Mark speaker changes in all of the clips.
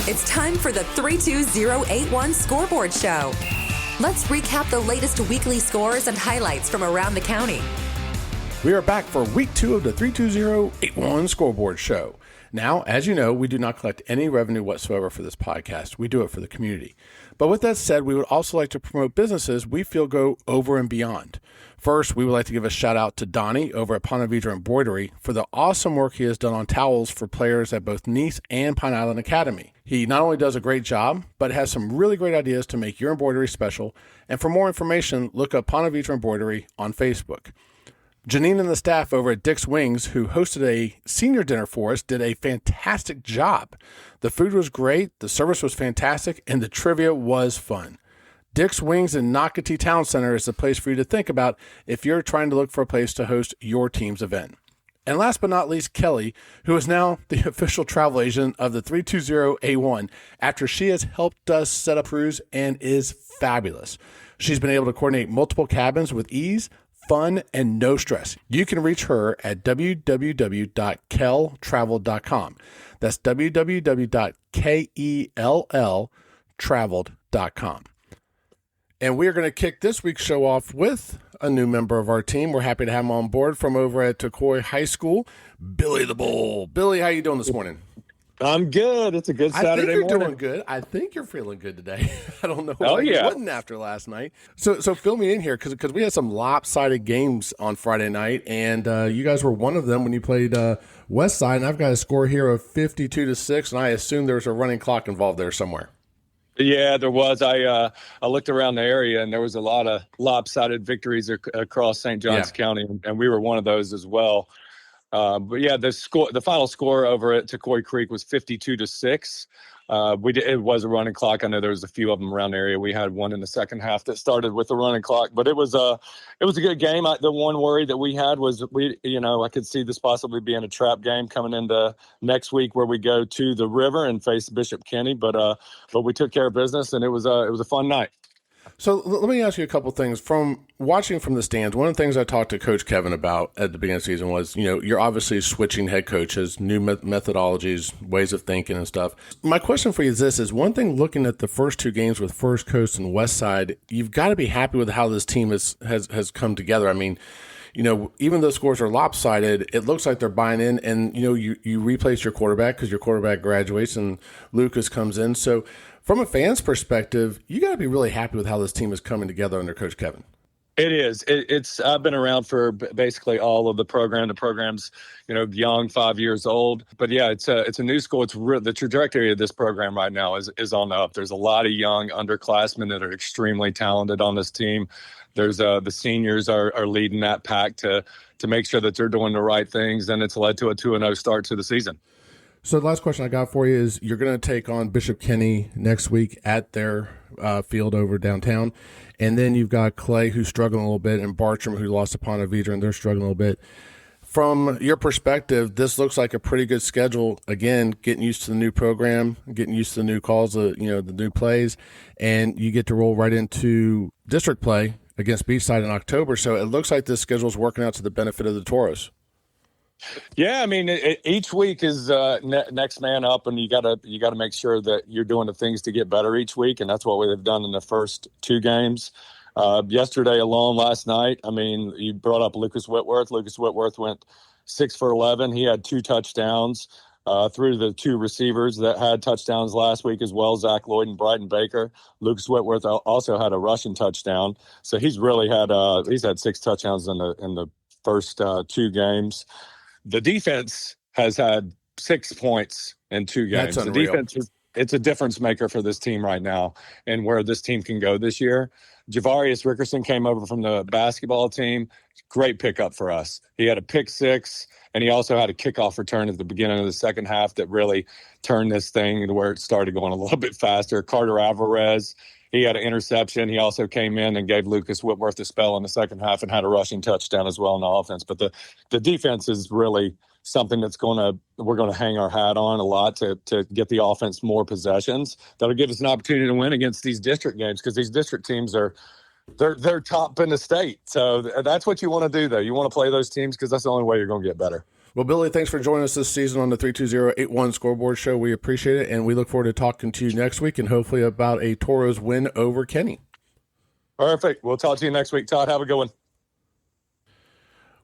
Speaker 1: It's time for the 32081 Scoreboard Show. Let's recap the latest weekly scores and highlights from around the county.
Speaker 2: We are back for week 2 of the 32081 Scoreboard Show. Now, as you know, we do not collect any revenue whatsoever for this podcast. We do it for the community. But with that said, we would also like to promote businesses we feel go over and beyond. First, we would like to give a shout out to Donnie over at Ponte Vedra Embroidery for the awesome work he has done on towels for players at both Nease and Pine Island Academy. He not only does a great job, but has some really great ideas to make your embroidery special. And for more information, look up Ponte Vedra Embroidery on Facebook. Janine and the staff over at Dick's Wings, who hosted a senior dinner for us, did a fantastic job. The food was great, the service was fantastic, and the trivia was fun. Dick's Wings in Nocatee Town Center is the place for you to think about if you're trying to look for a place to host your team's event. And last but not least, Kelly, who is now the official travel agent of the 320A1 after she has helped us set up cruise and is fabulous. She's been able to coordinate multiple cabins with ease, fun, and no stress. You can reach her at www.kelltravel.com. That's www.kelltravel.com. And we are going to kick this week's show off with a new member of our team. We're happy to have him on board from over at Tocoi High School, Billy the Bull. Billy, how you doing this morning?
Speaker 3: I'm good. It's a good Saturday morning.
Speaker 2: I think you're doing good. I think you're feeling good today. I don't know why you wouldn't after last night. So fill me in here because we had some lopsided games on Friday night, and you guys were one of them when you played West Side, and I've got a score here of 52-6, and I assume there's a running clock involved there somewhere.
Speaker 3: Yeah, there was. I looked around the area, and there was a lot of lopsided victories across St. Johns County, and we were one of those as well. But yeah, the final score over at Tocoi Creek was 52-6. It was a running clock. I know there was a few of them around the area. We had one in the second half that started with the running clock, but it was a good game. The one worry that we had was I could see this possibly being a trap game coming into next week where we go to the river and face Bishop Kenny, but we took care of business, and it was a fun night.
Speaker 2: So let me ask you a couple things. From watching from the stands, one of the things I talked to Coach Kevin about at the beginning of the season was, you're obviously switching head coaches, new methodologies, ways of thinking and stuff. My question for you is this, is one thing looking at the first two games with First Coast and West Side, you've got to be happy with how this team has come together. I mean, even though scores are lopsided, it looks like they're buying in, and, you replace your quarterback because your quarterback graduates and Lucas comes in. So from a fan's perspective, you got to be really happy with how this team is coming together under Coach Kevin.
Speaker 3: It is. I've been around for basically all of the program. The program's, young, 5 years old. But yeah, it's a new school. The trajectory of this program right now is on the up. There's a lot of young underclassmen that are extremely talented on this team. There's the seniors are leading that pack to make sure that they're doing the right things, and it's led to a 2-0 start to the season.
Speaker 2: So the last question I got for you is, you're going to take on Bishop Kenny next week at their field over downtown. And then you've got Clay, who's struggling a little bit, and Bartram, who lost to Ponte Vedra, and they're struggling a little bit. From your perspective, this looks like a pretty good schedule. Again, getting used to the new program, getting used to the new calls, the new plays, and you get to roll right into district play against Beachside in October. So it looks like this schedule is working out to the benefit of the Toros.
Speaker 3: Yeah, I mean, each week is next man up, and you gotta make sure that you're doing the things to get better each week, and that's what we've done in the first two games. Yesterday alone, last night, I mean, you brought up Lucas Whitworth. Lucas Whitworth went 6 for 11. He had 2 touchdowns through the 2 receivers that had touchdowns last week as well, Zach Lloyd and Brighton Baker. Lucas Whitworth also had a rushing touchdown, so he's really had 6 touchdowns in the first 2 games. The defense has had 6 points in 2 games.
Speaker 2: That's
Speaker 3: the
Speaker 2: unreal.
Speaker 3: defense it's a difference maker for this team right now and where this team can go this year. Javarius Rickerson came over from the basketball team. Great pickup for us. He had a pick 6, and he also had a kickoff return at the beginning of the second half that really turned this thing to where it started going a little bit faster. Carter Alvarez, he had an interception. He also came in and gave Lucas Whitworth a spell in the second half and had a rushing touchdown as well in the offense. But the defense is really something that's we're going to hang our hat on a lot to get the offense more possessions. That'll give us an opportunity to win against these district games, because these district teams they're top in the state. So that's what you want to do, though. You want to play those teams because that's the only way you're going to get better.
Speaker 2: Well, Billy, thanks for joining us this season on the 32081 Scoreboard Show. We appreciate it, and we look forward to talking to you next week and hopefully about a Toros win over Kenny.
Speaker 3: Perfect. We'll talk to you next week, Todd. Have a good one.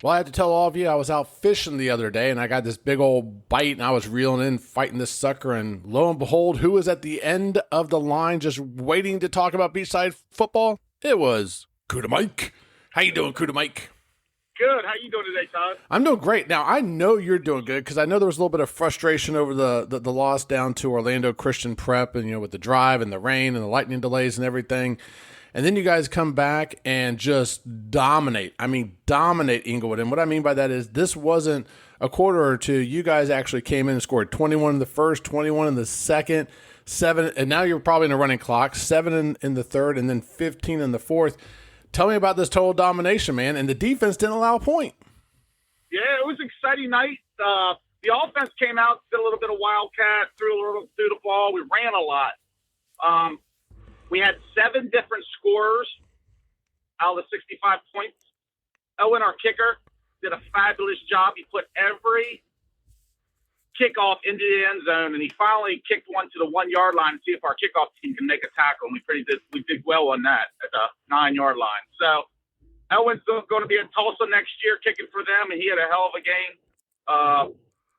Speaker 2: Well, I had to tell all of you I was out fishing the other day, and I got this big old bite, and I was reeling in, fighting this sucker, and lo and behold, who was at the end of the line just waiting to talk about beachside football? It was Cuda Mike. How you doing, Cuda Mike?
Speaker 4: Good. How you doing today, Todd?
Speaker 2: I'm doing great. Now, I know you're doing good because I know there was a little bit of frustration over the loss down to Orlando Christian Prep and, with the drive and the rain and the lightning delays and everything. And then you guys come back and just dominate. I mean, dominate Inglewood. And what I mean by that is this wasn't a quarter or two. You guys actually came in and scored 21 in the first, 21 in the second, 7, and now you're probably in a running clock, 7 in the third, and then 15 in the fourth. Tell me about this total domination, man. And the defense didn't allow a point.
Speaker 4: Yeah, it was an exciting night. The offense came out, did a little bit of wildcat, threw the ball. We ran a lot. We had 7 different scorers out of the 65 points. Owen, our kicker, did a fabulous job. He put every kickoff into the end zone, and he finally kicked one to the 1-yard line to see if our kickoff team can make a tackle. And we did well on that at the 9-yard line. So Owen's going to be in Tulsa next year kicking for them, and he had a hell of a game.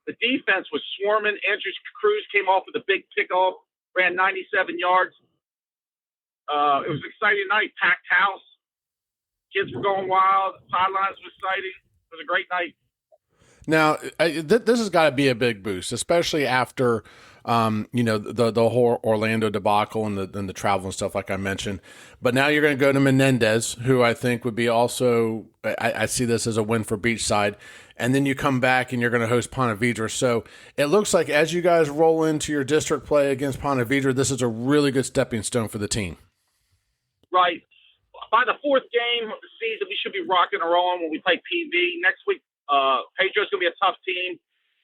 Speaker 4: The defense was swarming. Andrew Cruz came off with a big kickoff, ran 97 yards. It was an exciting night, packed house. Kids were going wild. The sidelines were exciting. It was a great night.
Speaker 2: Now, this has got to be a big boost, especially after, the whole Orlando debacle and the travel and stuff like I mentioned. But now you're going to go to Menendez, who I think would be also, I see this as a win for Beachside. And then you come back and you're going to host Ponte Vedra. So it looks like as you guys roll into your district play against Ponte Vedra, this is a really good stepping stone for the team.
Speaker 4: Right. By the 4th game of the season, we should be rocking and rolling when we play PV. Next week, Pedro's going to be a tough team.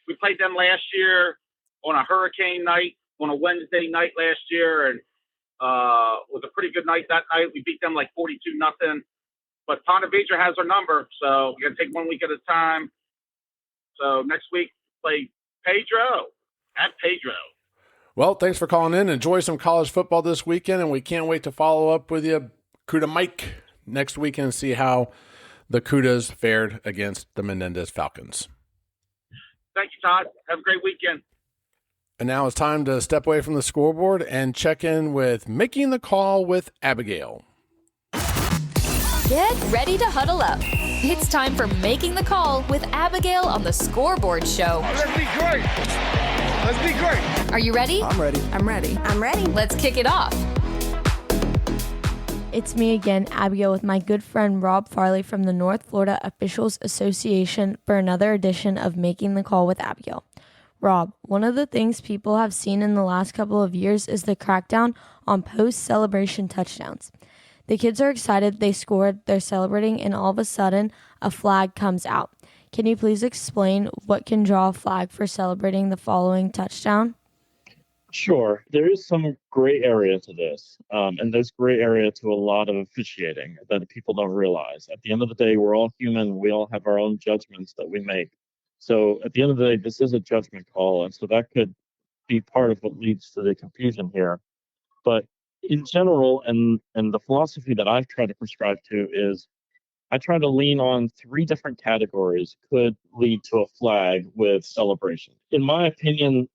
Speaker 4: We played them last year on a hurricane night, on a Wednesday night last year, and it was a pretty good night that night. We beat them like 42-0. But Ponte Vedra has our number, so we got to take one week at a time. So next week, play Pedro at Pedro.
Speaker 2: Well, thanks for calling in. Enjoy some college football this weekend, and we can't wait to follow up with you, Cuda Mike, next weekend and see how the Cudas fared against the Menendez Falcons.
Speaker 4: Thank you, Todd. Have a great weekend.
Speaker 2: And now it's time to step away from the scoreboard and check in with Making the Call with Abigail.
Speaker 5: Get ready to huddle up. It's time for Making the Call with Abigail on the Scoreboard Show.
Speaker 6: Let's be great. Let's be great.
Speaker 5: Are you ready?
Speaker 7: I'm ready.
Speaker 8: I'm ready. I'm ready.
Speaker 5: Let's kick it off.
Speaker 7: It's me again, Abigail, with my good friend Rob Farley from the North Florida Officials Association for another edition of Making the Call with Abigail. Rob, one of the things people have seen in the last couple of years is the crackdown on post-celebration touchdowns. The kids are excited, they scored, they're celebrating, and all of a sudden, a flag comes out. Can you please explain what can draw a flag for celebrating the following touchdown?
Speaker 9: Sure. There is some gray area to this, and there's gray area to a lot of officiating that people don't realize. At the end of the day, we're all human. We all have our own judgments that we make. So at the end of the day, this is a judgment call, and so that could be part of what leads to the confusion here. But in general, and the philosophy that I've tried to prescribe to is I try to lean on 3 different categories could lead to a flag with celebration. In my opinion,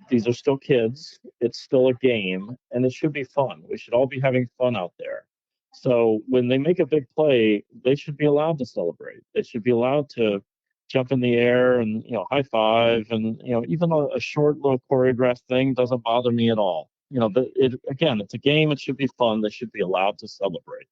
Speaker 9: these are still kids, it's still a game, and it should be fun. We should all be having fun out there. So when they make a big play, they should be allowed to celebrate. They should be allowed to jump in the air and, high five. And, even a short little choreographed thing doesn't bother me at all. Again, it's a game. It should be fun. They should be allowed to celebrate.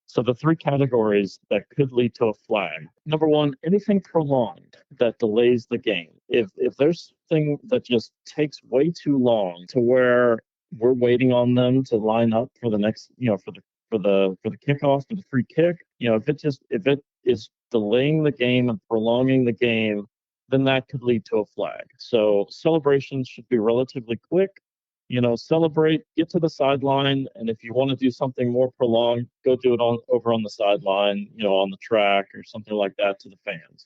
Speaker 9: So the 3 categories that could lead to a flag. Number 1, anything prolonged that delays the game. If there's something that just takes way too long to where we're waiting on them to line up for the next, for the kickoff, for the free kick, if it is delaying the game and prolonging the game, then that could lead to a flag. So celebrations should be relatively quick. Celebrate, get to the sideline, and if you want to do something more prolonged, go do it over on the sideline, on the track or something like that to the fans.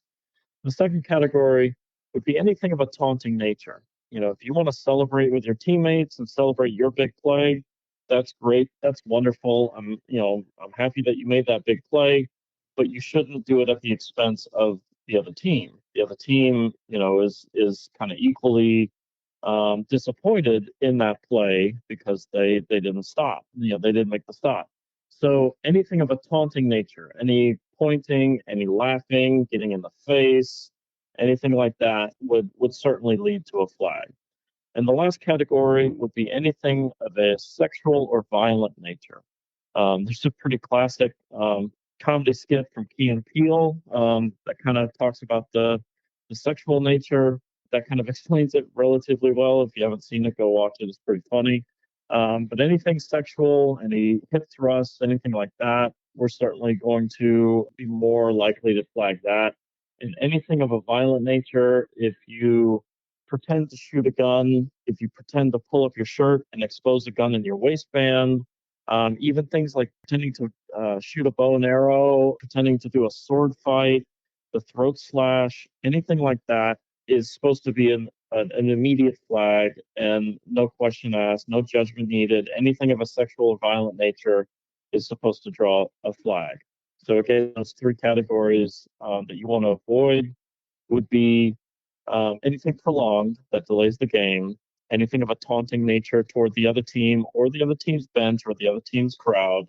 Speaker 9: The second category would be anything of a taunting nature. If you want to celebrate with your teammates and celebrate your big play, that's great. That's wonderful. I'm happy that you made that big play, but you shouldn't do it at the expense of the other team. The other team, is kind of equally disappointed in that play because they didn't stop. They didn't make the stop. So anything of a taunting nature, any pointing, any laughing, getting in the face, anything like that would certainly lead to a flag. And the last category would be anything of a sexual or violent nature. There's a pretty classic comedy skit from Key and Peele that kind of talks about the sexual nature. That kind of explains it relatively well. If you haven't seen it, go watch it. It's pretty funny. But anything sexual, any hip thrusts, anything like that, we're certainly going to be more likely to flag that. And anything of a violent nature, if you pretend to shoot a gun, if you pretend to pull up your shirt and expose a gun in your waistband, even things like pretending to shoot a bow and arrow, pretending to do a sword fight, the throat slash, anything like that is supposed to be an immediate flag and no question asked, no judgment needed. Anything of a sexual or violent nature is supposed to draw a flag. So again, those three categories that you want to avoid would be anything prolonged that delays the game, anything of a taunting nature toward the other team or the other team's bench or the other team's crowd,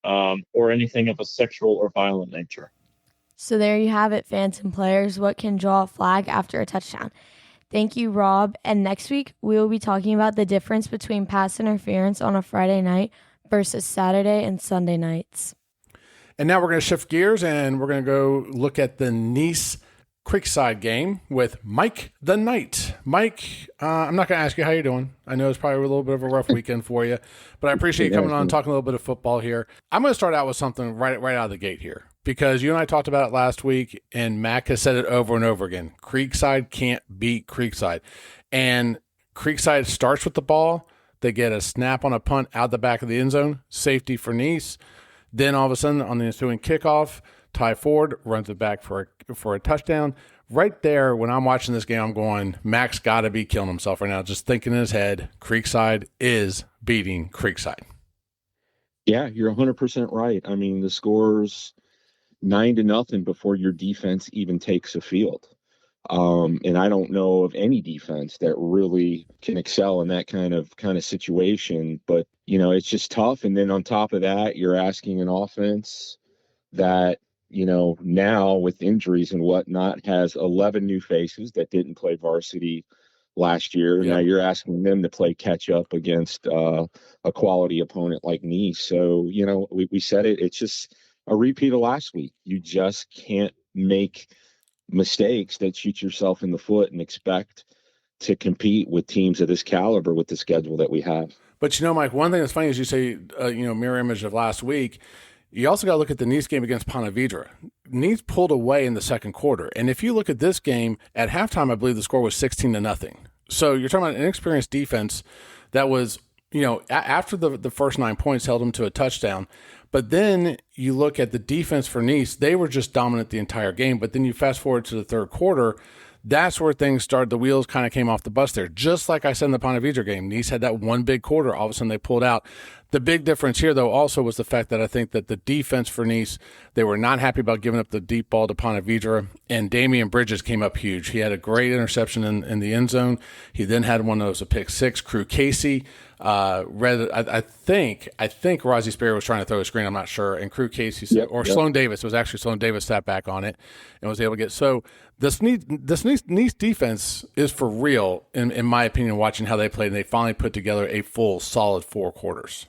Speaker 9: or anything of a sexual or violent nature.
Speaker 7: So there you have it, fans and players, what can draw a flag after a touchdown. Thank you, Rob. And next week, we will be talking about the difference between pass interference on a Friday night versus Saturday and Sunday nights.
Speaker 2: And now we're going to shift gears and we're going to go look at the Nease Creekside game with Mike the Knight. Mike, I'm not going to ask you how you're doing. I know it's probably a little bit of a rough weekend for you, but I appreciate you coming on and talking a little bit of football here. I'm going to start out with something right out of the gate here, because you and I talked about it last week, and Mac has said it over and over again. Creekside can't beat Creekside. And Creekside starts with the ball. They get a snap on a punt out the back of the end zone, safety for Nease. Then all of a sudden on the ensuing kickoff, Ty Ford runs it back for a touchdown. Right there, when I'm watching this game, I'm going, Mac's got to be killing himself right now, just thinking in his head, Creekside is beating Creekside.
Speaker 8: Yeah, you're 100% right. I mean, the score's 9-0 before your defense even takes a field. And I don't know of any defense that really can excel in that kind of situation. But, it's just tough. And then on top of that, you're asking an offense that, now with injuries and whatnot, has 11 new faces that didn't play varsity last year. Yeah. Now you're asking them to play catch up against a quality opponent like Nease. So, we said it. It's just a repeat of last week. You just can't make mistakes that shoot yourself in the foot and expect to compete with teams of this caliber with the schedule that we have.
Speaker 2: But, Mike, one thing that's funny is you say, mirror image of last week. You also got to look at the Nease game against Ponte Vedra. Nease pulled away in the second quarter. And if you look at this game, at halftime, I believe the score was 16-0. So you're talking about an inexperienced defense that was, after the first 9 points held them to a touchdown. But then you look at the defense for Nease, they were just dominant the entire game. But then you fast forward to the third quarter, that's where things started. The wheels kind of came off the bus there. Just like I said in the Ponte Vedra game, Nease had that one big quarter. All of a sudden they pulled out. The big difference here, though, also was the fact that I think that the defense for Nease, they were not happy about giving up the deep ball to Ponte Vedra, and Damian Bridges came up huge. He had a great interception in the end zone. He then had one that was a pick six. Crew Casey, I think Rozzie Sperry was trying to throw a screen. I'm not sure. And Crew Casey, Sloan Davis, it was actually Sloan Davis sat back on it and was able to get. So this Nease defense is for real, in my opinion, watching how they played. And they finally put together a full, solid 4 quarters.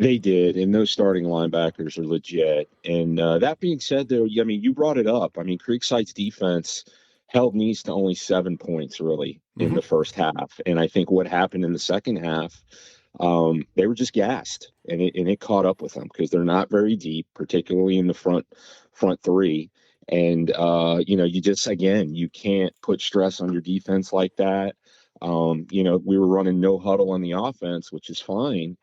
Speaker 8: They did, and those starting linebackers are legit. And that being said, though, you brought it up. I mean, Creekside's defense held Nease to only 7 points, really, in the first half. And I think what happened in the second half, they were just gassed, and it caught up with them because they're not very deep, particularly in the front three. And, you just, again, you can't put stress on your defense like that. We were running no huddle on the offense, which is fine.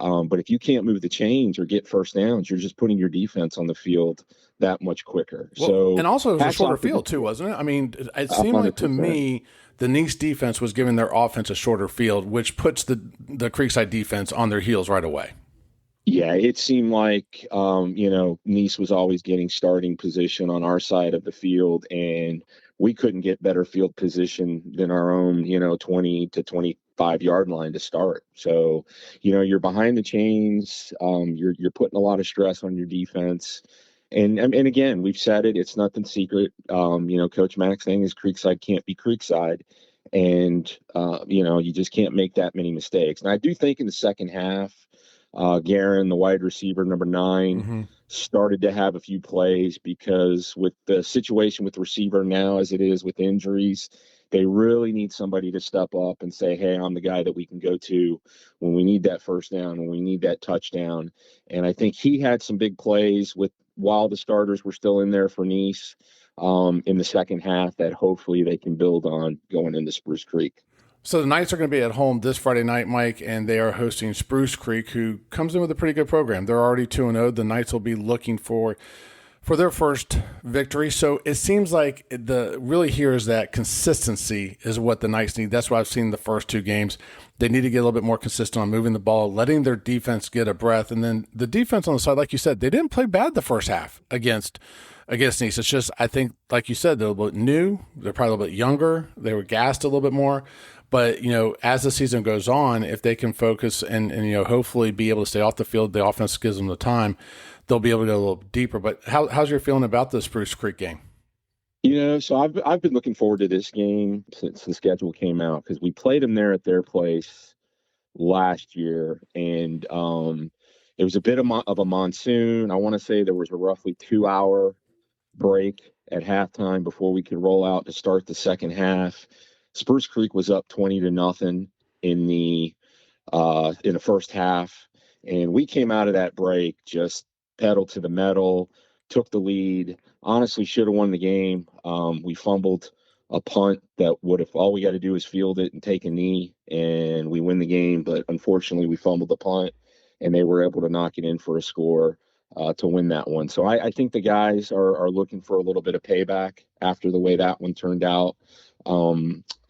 Speaker 8: But if you can't move the chains or get first downs, you're just putting your defense on the field that much quicker.
Speaker 2: Well,
Speaker 8: so,
Speaker 2: and also it was a shorter field too, wasn't it? I mean, it seemed like to
Speaker 8: 100%.
Speaker 2: me the Nease defense was giving their offense a shorter field, which puts the Creekside defense on their heels right away.
Speaker 8: Yeah, it seemed like, Nease was always getting starting position on our side of the field, and we couldn't get better field position than our own, 20 to 25-yard line to start. So, you're behind the chains. You're putting a lot of stress on your defense. And again, we've said it. It's nothing secret. Coach Mack's thing is Creekside can't be Creekside. And, you just can't make that many mistakes. And I do think in the second half, Guerin, the wide receiver, number 9, started to have a few plays, because with the situation with the receiver now as it is with injuries, they really need somebody to step up and say, hey, I'm the guy that we can go to when we need that first down, when we need that touchdown. And I think he had some big plays while the starters were still in there for Nease in the second half that hopefully they can build on going into Spruce Creek.
Speaker 2: So the Knights are going to be at home this Friday night, Mike, and they are hosting Spruce Creek, who comes in with a pretty good program. They're already 2-0. The Knights will be looking for their first victory. So it seems like really here is that consistency is what the Knights need. That's what I've seen the first 2 games. They need to get a little bit more consistent on moving the ball, letting their defense get a breath. And then the defense on the side, like you said, they didn't play bad the first half against Nease. It's just, I think, like you said, they're a little bit new. They're probably a little bit younger. They were gassed a little bit more. But, as the season goes on, if they can focus and hopefully be able to stay off the field, the offense gives them the time, they'll be able to go a little deeper. But how's your feeling about the Spruce Creek game?
Speaker 8: So I've been looking forward to this game since the schedule came out, because we played them there at their place last year, and it was a bit of a monsoon. I want to say there was a roughly 2-hour break at halftime before we could roll out to start the second half. Spruce Creek was up 20-0 in the first half, and we came out of that break just pedal to the metal, took the lead. Honestly, should have won the game. We fumbled a punt that would have, all we got to do is field it and take a knee, and we win the game. But unfortunately, we fumbled the punt, and they were able to knock it in for a score to win that one. So I think the guys are looking for a little bit of payback after the way that one turned out.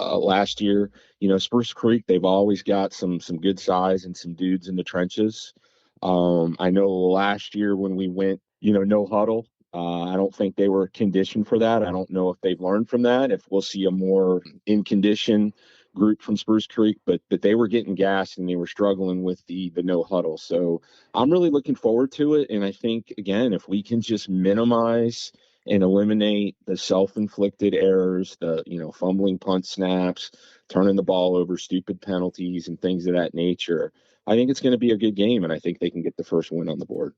Speaker 8: Last year, Spruce Creek, they've always got some good size and some dudes in the trenches. I know last year when we went, no huddle, I don't think they were conditioned for that. I don't know if they've learned from that, if we'll see a more in condition group from Spruce Creek, but they were getting gassed and they were struggling with the no huddle. So I'm really looking forward to it. And I think, again, if we can just minimize and eliminate the self-inflicted errors, the fumbling punt snaps, turning the ball over, stupid penalties, and things of that nature, I think it's going to be a good game, and I think they can get the first win on the board.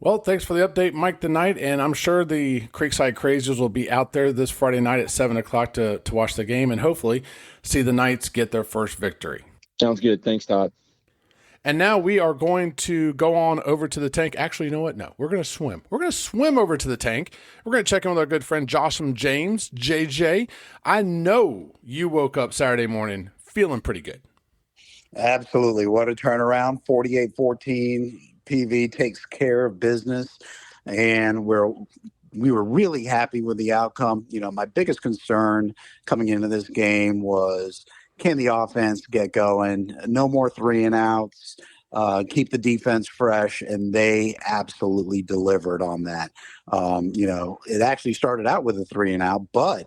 Speaker 2: Well, thanks for the update, Mike, tonight, and I'm sure the Creekside Crazies will be out there this Friday night at 7 o'clock to watch the game and hopefully see the Knights get their first victory.
Speaker 8: Sounds good. Thanks, Todd.
Speaker 2: And now we are going to go on over to the tank. Actually, you know what? No, we're going to swim. We're going to swim over to the tank. We're going to check in with our good friend Joshua James, JJ. I know you woke up Saturday morning feeling pretty good.
Speaker 10: Absolutely. What a turnaround. 48-14. PV takes care of business. And we were really happy with the outcome. My biggest concern coming into this game was, can the offense get going? No more 3-and-outs. Keep the defense fresh, and they absolutely delivered on that. It actually started out with a 3-and-out, but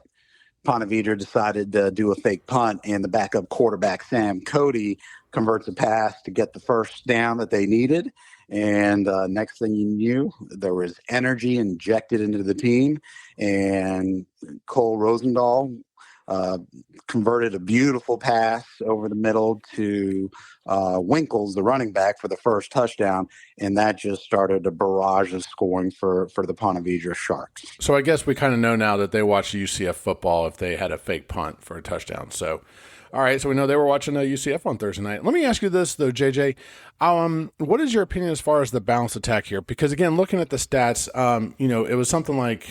Speaker 10: Ponte Vedra decided to do a fake punt, and the backup quarterback, Sam Cody, converts a pass to get the first down that they needed. And next thing you knew, there was energy injected into the team, and Cole Rosendahl converted a beautiful pass over the middle to Winkles, the running back, for the first touchdown, and that just started a barrage of scoring for the Ponte Vedra Sharks.
Speaker 2: So I guess we kind of know now that they watch UCF football if they had a fake punt for a touchdown. So, all right, so we know they were watching UCF on Thursday night. Let me ask you this, though, JJ. What is your opinion as far as the balanced attack here? Because, again, looking at the stats, it was something like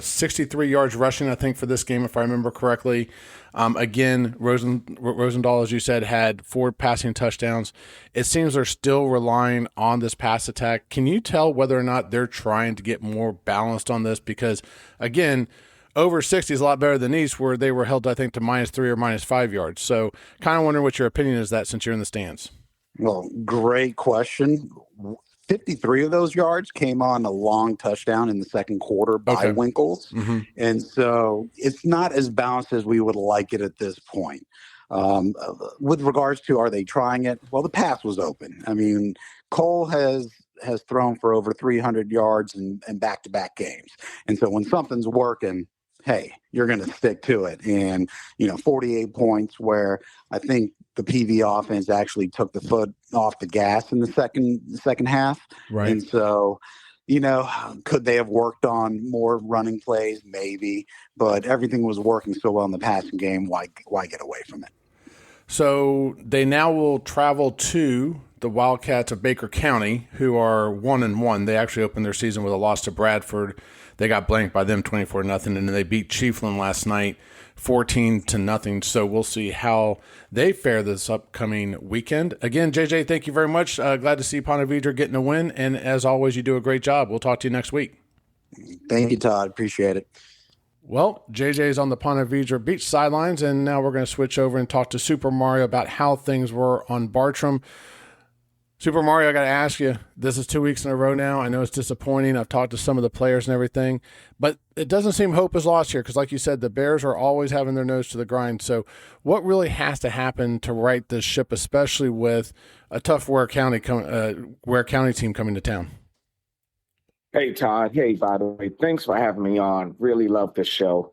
Speaker 2: 63 yards rushing, I think, for this game, if I remember correctly. Again, Rosendahl, as you said, had 4 passing touchdowns. It seems they're still relying on this pass attack. Can you tell whether or not they're trying to get more balanced on this? Because, again, over 60 is a lot better than Nease, where they were held, I think, to -3 or -5 yards. So kind of wondering what your opinion is that since you're in the stands.
Speaker 10: Well, great question. 53 of those yards came on a long touchdown in the second quarter by Winkles.
Speaker 2: Mm-hmm.
Speaker 10: And so it's not as balanced as we would like it at this point. With regards to, are they trying it? Well, the pass was open. I mean, Cole has thrown for over 300 yards in back-to-back games. And so when something's working, hey, you're going to stick to it. And, 48 points, where I think the PV offense actually took the foot off the gas in the second half.
Speaker 2: Right.
Speaker 10: And so, could they have worked on more running plays? Maybe. But everything was working so well in the passing game. Why get away from it?
Speaker 2: So they now will travel to the Wildcats of Baker County, who are 1-1. They actually opened their season with a loss to Bradford. They got blanked by them 24-0, and then they beat Chiefland last night 14-0. So we'll see how they fare this upcoming weekend. Again, JJ, thank you very much. Glad to see Ponte Vedra getting a win, and as always, you do a great job. We'll talk to you next week.
Speaker 10: Thank you, Todd. Appreciate it.
Speaker 2: Well, JJ's on the Ponte Vedra Beach sidelines, and now we're going to switch over and talk to Super Mario about how things were on Bartram. Super Mario, I got to ask you, this is 2 weeks in a row now. I know it's disappointing. I've talked to some of the players and everything, but it doesn't seem hope is lost here because, like you said, the Bears are always having their nose to the grind. So what really has to happen to right this ship, especially with a tough Ware County team coming to town?
Speaker 11: Hey, Todd. Hey, by the way, thanks for having me on. Really love the show.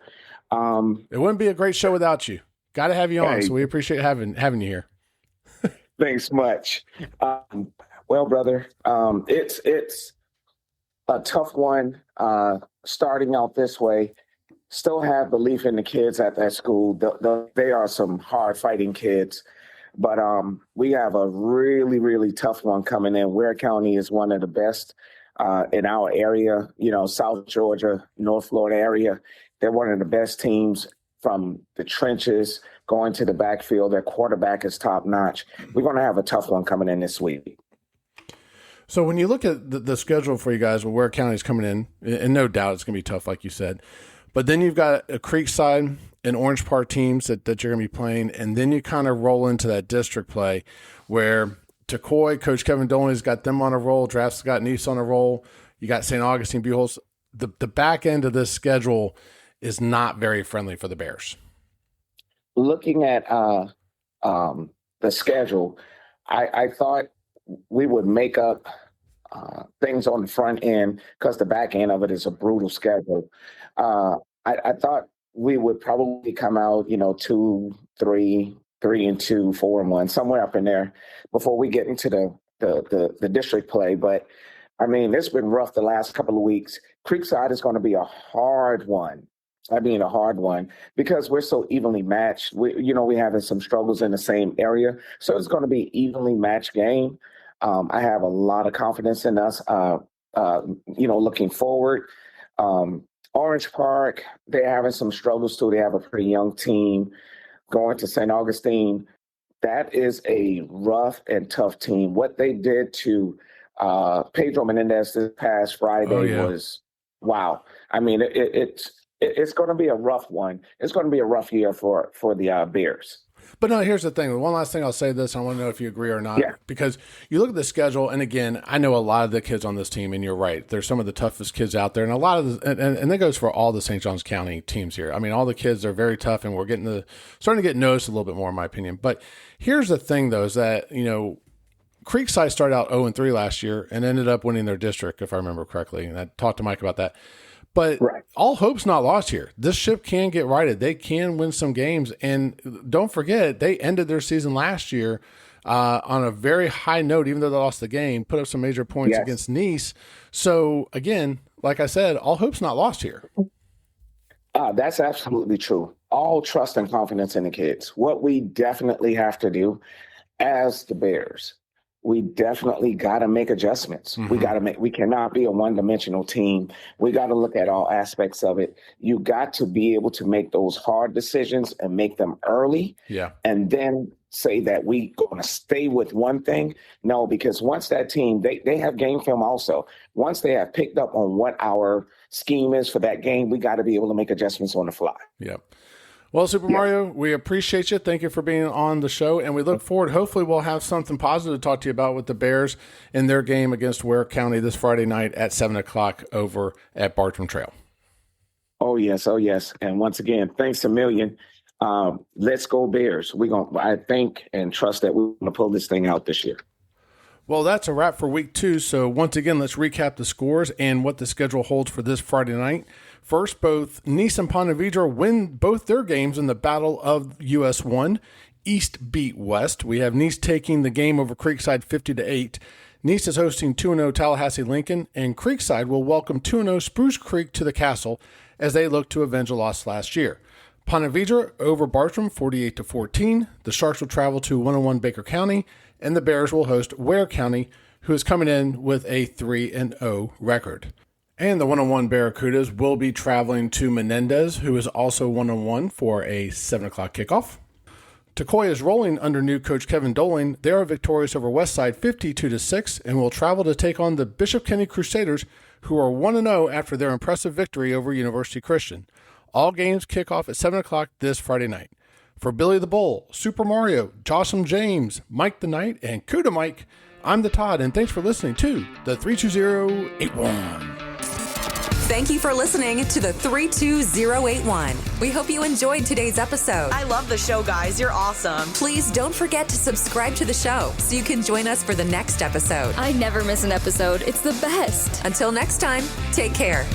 Speaker 2: It wouldn't be a great show without you. Got to have you on,
Speaker 11: hey,
Speaker 2: so we appreciate having you here.
Speaker 11: Thanks much. Well, brother, it's a tough one starting out this way. Still have belief in the kids at that school. They are some hard-fighting kids. But we have a really, really tough one coming in. Ware County is one of the best in our area, South Georgia, North Florida area. They're one of the best teams from the trenches going to the backfield. Their quarterback is top notch. We're going to have a tough one coming in this week.
Speaker 2: So when you look at the schedule for you guys, where County's coming in, and no doubt it's going to be tough, like you said, but then you've got a Creekside and Orange Park teams that you're going to be playing, and then you kind of roll into that district play where Tocoi, Coach Kevin Dolan's got them on a roll, Draft's got Nease on a roll, you got St. Augustine, Buchholz. The back end of this schedule is not very friendly for the Bears.
Speaker 11: Looking at the schedule, I thought we would make up things on the front end because the back end of it is a brutal schedule. I thought we would probably come out, 2-3, 3-2, 4-1, somewhere up in there before we get into the district play. But I mean, it's been rough the last couple of weeks. Creekside is going to be a hard one. I mean, a hard one because we're so evenly matched. We having some struggles in the same area, so it's going to be evenly matched game. I have a lot of confidence in us. Looking forward. Orange Park, they're having some struggles too. They have a pretty young team going to St. Augustine. That is a rough and tough team. What they did to Pedro Menendez this past Friday was wow. I mean, it's going to be a rough one. It's going to be a rough year for the Bears.
Speaker 2: But no, here's the thing. One last thing I'll say this. I want to know if you agree or not.
Speaker 11: Yeah.
Speaker 2: Because you look at the schedule, and again, I know a lot of the kids on this team, and you're right. They're some of the toughest kids out there, and a lot of and that goes for all the St. Johns County teams here. I mean, all the kids are very tough, and we're starting to get noticed a little bit more, in my opinion. But here's the thing, though, is that Creekside started out 0-3 last year and ended up winning their district, if I remember correctly. And I talked to Mike about that. But all hope's not lost here. This ship can get righted. They can win some games. And don't forget, they ended their season last year on a very high note, even though they lost the game, put up some major points against Nease. So, again, like I said, all hope's not lost here.
Speaker 11: That's absolutely true. All trust and confidence in the kids. What we definitely have to do as the Bears, we definitely got to make adjustments. We cannot be a one-dimensional team. We got to look at all aspects of it. You got to be able to make those hard decisions and make them early.
Speaker 2: Yeah.
Speaker 11: And then say that we going to stay with one thing. No, because once that team, they have game film also. Once they have picked up on what our scheme is for that game, we got to be able to make adjustments on the fly.
Speaker 2: Yep. Well, Super Mario, we appreciate you. Thank you for being on the show, and we look forward. Hopefully, we'll have something positive to talk to you about with the Bears in their game against Ware County this Friday night at 7 o'clock over at Bartram Trail.
Speaker 11: Oh, yes. Oh, yes. And once again, thanks a million. Let's go Bears. I think and trust that we're going to pull this thing out this year.
Speaker 2: Well, that's a wrap for week 2. So once again, let's recap the scores and what the schedule holds for this Friday night. First, both Nease and Ponte Vedra win both their games in the Battle of US 1. East beat West. We have Nease taking the game over Creekside 50-8. Nease is hosting 2-0 Tallahassee Lincoln, and Creekside will welcome 2-0 Spruce Creek to the Castle as they look to avenge a loss last year. Ponte Vedra over Bartram 48-14. The Sharks will travel to 101 Baker County, and the Bears will host Ware County, who is coming in with a 3-0 record. And the 101 Barracudas will be traveling to Menendez, who is also 101 for a 7 o'clock kickoff. Tocoi is rolling under new coach Kevin Doling. They are victorious over Westside 52-6 and will travel to take on the Bishop Kenny Crusaders, who are 1-0 after their impressive victory over University Christian. All games kick off at 7 o'clock this Friday night. For Billy the Bull, Super Mario, Josham James, Mike the Knight, and Kuda Mike, I'm the Todd, and thanks for listening to the 32081.
Speaker 1: Thank you for listening to the 32081. We hope you enjoyed today's episode.
Speaker 12: I love the show, guys. You're awesome.
Speaker 1: Please don't forget to subscribe to the show so you can join us for the next episode.
Speaker 5: I never miss an episode. It's the best.
Speaker 1: Until next time, take care.